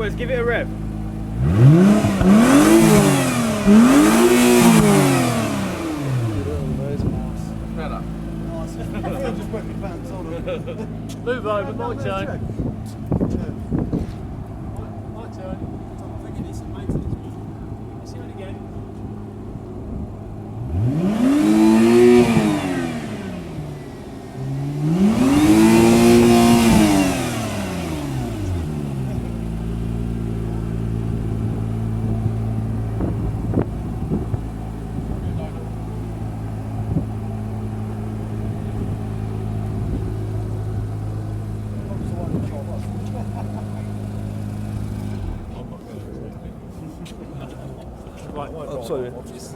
Wes, give it a rev. Better. Nice. I just put my pants on. Move over, my turn. My turn. I think it needs some maintenance. Let's do it again. Right. Oh, sorry. Just